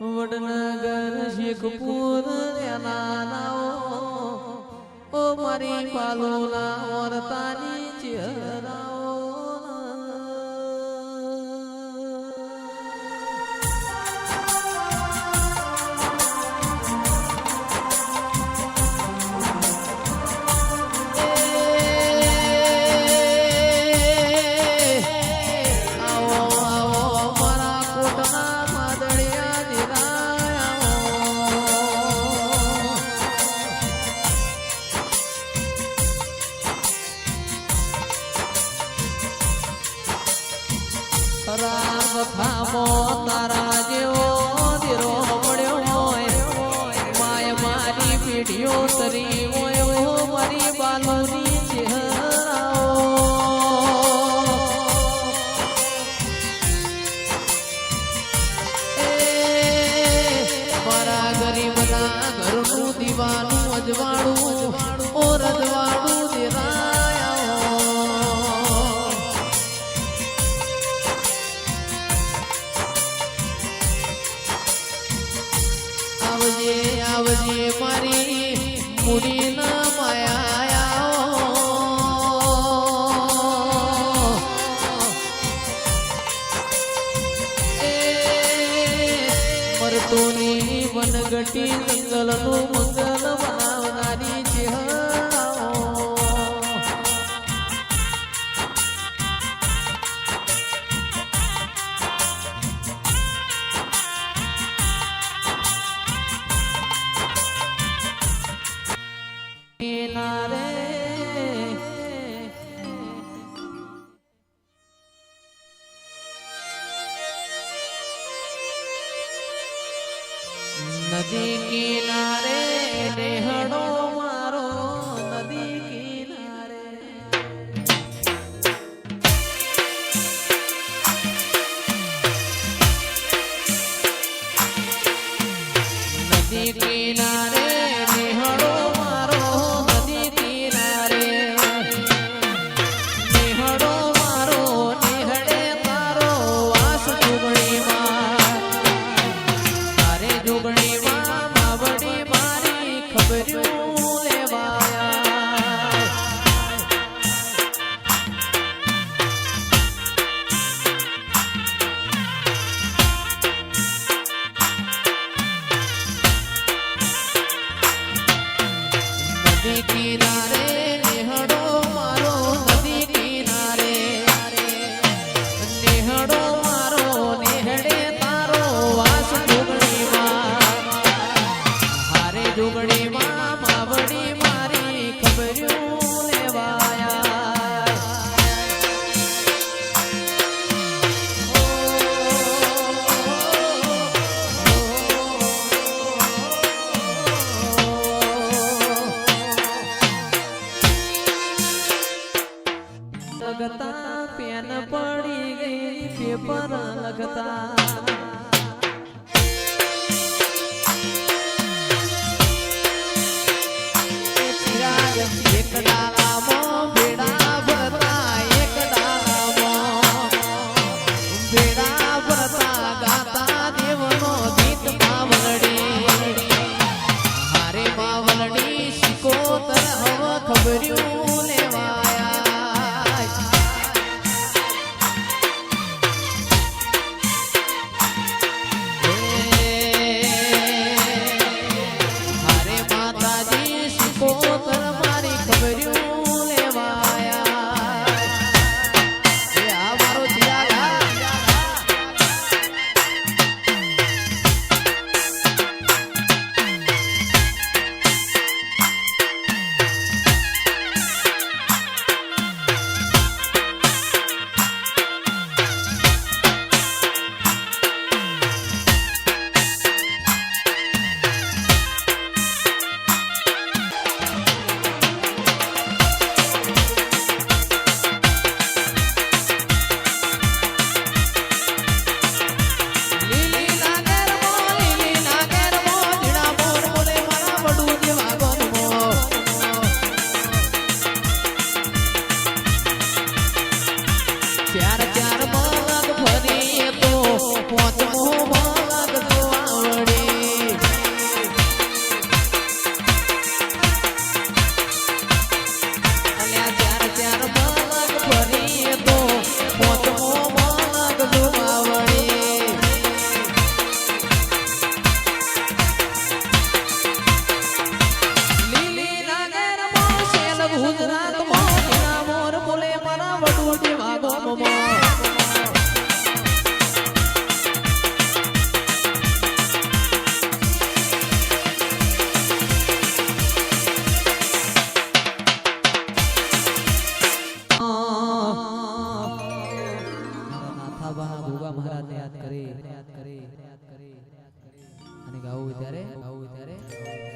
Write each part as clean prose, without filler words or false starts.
વડનગર શેખપુર નાનાઓ ઓ મારી પાલોલા વર્તાની ચહેરાઓ તારા જેવો ધીરો પડ્યો હોય માય મારી પીઢીઓ તરી હોય મારી બાલોની ચહેરાઓ મારા ગરીબના ઘરનું દીવાનું અજવાળું ઓ રજવાળું દેરાયા આવજે મારી મુડી ના માયા મરતોની વનગટી જંગલનું મંગલ બનાવનારી ચહેરાઓ નદી કિનારે નેહડો મારો નદી કિનારે નદી કિનારે નેહડો મારો નદી કિનારે નેહડો મારો નેહડે તારો વાસ જોગણીમાં તારે જોગણી લગતા પેન પડી ગઈ પેપર લગતા એક ડાલામાં ભેડા ભરતા એક ડાલામાં ભેડા ભરતા ગાતા દેવનો ગીત માવલડી હારે માવલડી શિકોતર હવ ખબર્યું લેવાયા હારે માતાજી શિકોતર મારી ખબર્યું થાબાના ભોગા મહારાજને યાદ કરે અને ગાવું ત્યારે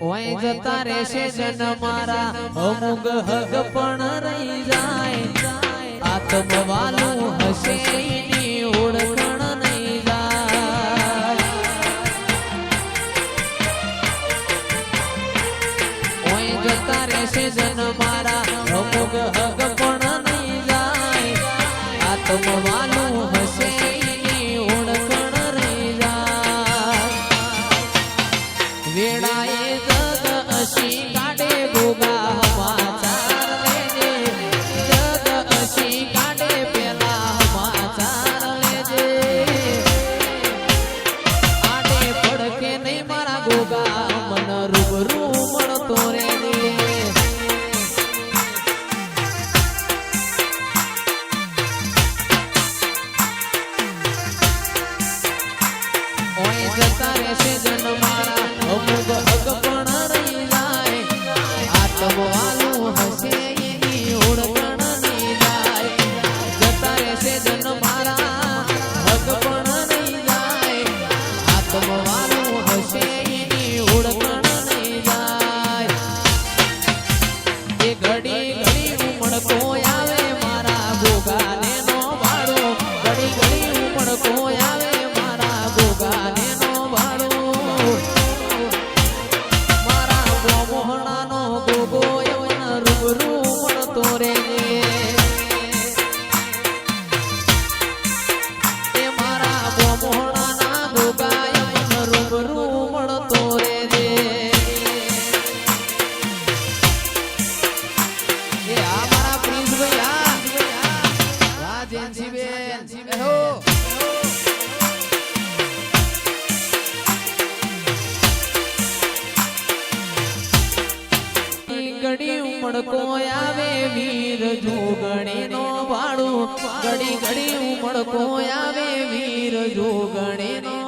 ઓય જતા રહેશે જન મારા અમુગ હગ પણ રહી જાય આત્મવાલું હશે એની ઓળખણ નહીં જાય ઓય જતા રહેશે જન મારા અમુગ હગ પણ નહીં જાય આત્મવાલું હશે એની ઓળખણ રહી જાય વેળાએ જગ અશી કાઢે ભોગા સમાચાર લેજે જગ અશી કાઢે પેલા સમાચાર લેજે આડે પડકે નહીં મારા ગોગા મન રૂબરૂ મળતો રેજે ઓય જતા રહેશે જન મારા અમુક હગ પણ રહી જાય આત્મવાલું હશે એની ઓળખણ નહીં જાય જતા રહેશે જન મારા હગ પણ રહી જાય આત્મવાલું હશે એની ઓળખણ નહીં જાય એ ઘડી ઘડી ઉમળકો આવે મારા ગોગાને નો વાળો ઘડી ઘડી ઉમળકો આવે મારા ગોગાને નો વાળો મારા મોહણાનો ગોગો યવન રૂબરૂ મળતો રેજે એ મારા મોહણાના ગોગા યવન રૂબરૂ મળતો રેજે એ આ મારા પ્રિન્સભાઈ વાહ જેન્સીબેન હો ઘડી ઉમળકો આવે વીર જોગણી નો વાળું ઘડી ઘડી ઉમળકો આવે વીર જોગણી નો